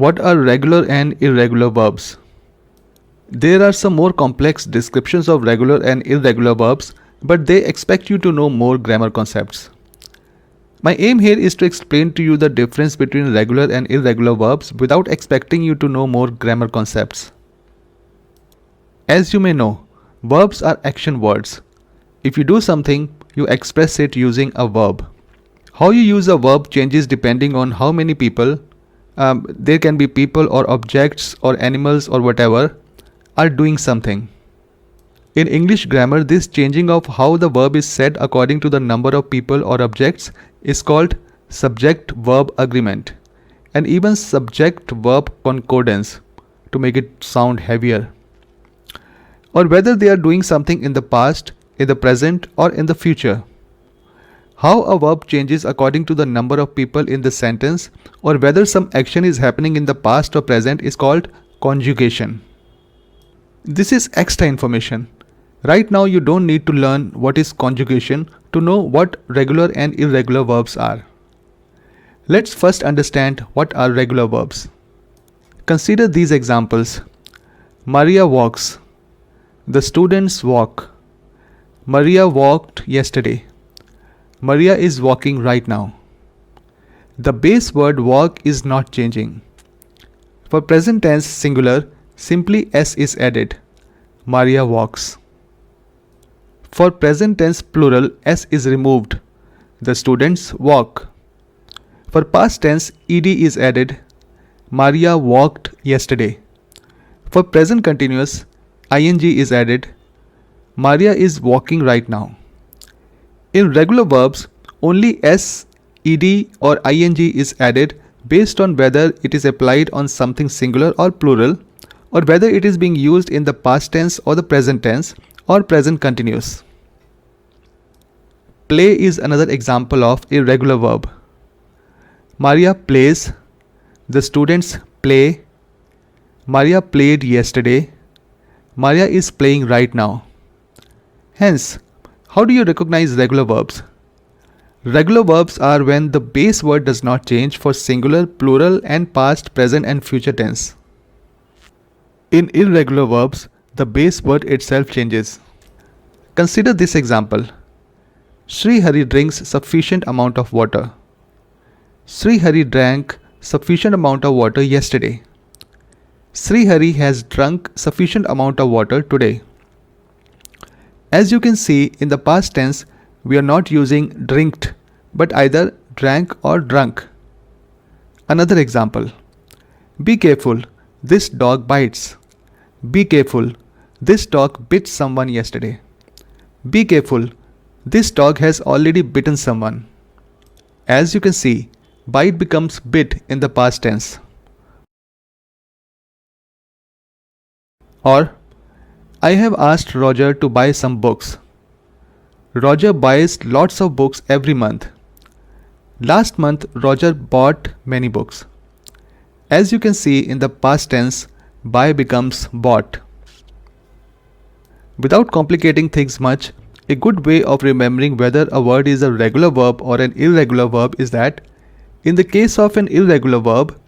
What are regular and irregular verbs? There are some more complex descriptions of regular and irregular verbs, but they expect you to know more grammar concepts. My aim here is to explain to you the difference between regular and irregular verbs without expecting you to know more grammar concepts. As you may know, verbs are action words. If you do something, you express it using a verb. How you use a verb changes depending on how many people, there can be people or objects or animals or whatever, are doing something. In English grammar, this changing of how the verb is said according to the number of people or objects is called subject-verb agreement, and even subject-verb concordance to make it sound heavier. Or whether they are doing something in the past, in the present, or in the future. How a verb changes according to the number of people in the sentence, or whether some action is happening in the past or present, is called conjugation. This is extra information. Right now you don't need to learn what is conjugation to know what regular and irregular verbs are. Let's first understand what are regular verbs. Consider these examples. Maria walks. The students walk. Maria walked yesterday. Maria is walking right now. The base word walk is not changing. For present tense singular, simply s is added. Maria walks. For present tense plural, s is removed. The students walk. For past tense, ed is added. Maria walked yesterday. For present continuous, ing is added. Maria is walking right now. In regular verbs, only s, ed or ing is added based on whether it is applied on something singular or plural, or whether it is being used in the past tense or the present tense or present continuous. Play is another example of irregular verb. Maria plays. The students play. Maria played yesterday. Maria is playing right now. Hence, how do you recognize regular verbs? Regular verbs are when the base word does not change for singular, plural, and past, present, and future tense. In irregular verbs, the base word itself changes. Consider this example. Sri Hari drinks sufficient amount of water. Sri Hari drank sufficient amount of water yesterday. Sri Hari has drunk sufficient amount of water today. As you can see, in the past tense, we are not using drinked, but either drank or drunk. Another example. Be careful, this dog bites. Be careful, this dog bit someone yesterday. Be careful, this dog has already bitten someone. As you can see, bite becomes bit in the past tense. Or, I have asked Roger to buy some books. Roger buys lots of books every month. Last month, Roger bought many books. As you can see, in the past tense, buy becomes bought. Without complicating things much, a good way of remembering whether a word is a regular verb or an irregular verb is that, in the case of an irregular verb,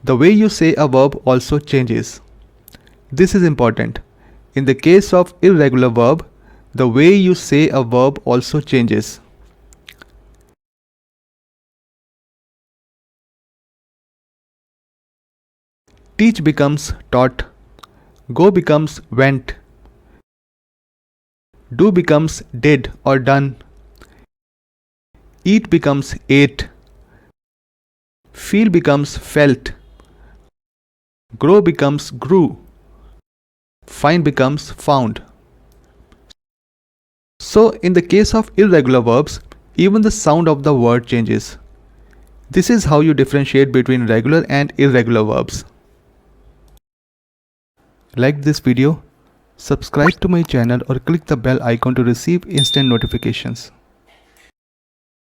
the way you say a verb also changes. This is important. In the case of irregular verb, the way you say a verb also changes. Teach becomes taught. Go becomes went. Do becomes did or done. Eat becomes ate. Feel becomes felt. Grow becomes grew. Find becomes found. So, in the case of irregular verbs, even the sound of the word changes. This is how you differentiate between regular and irregular verbs. Like this video, subscribe to my channel or click the bell icon to receive instant notifications.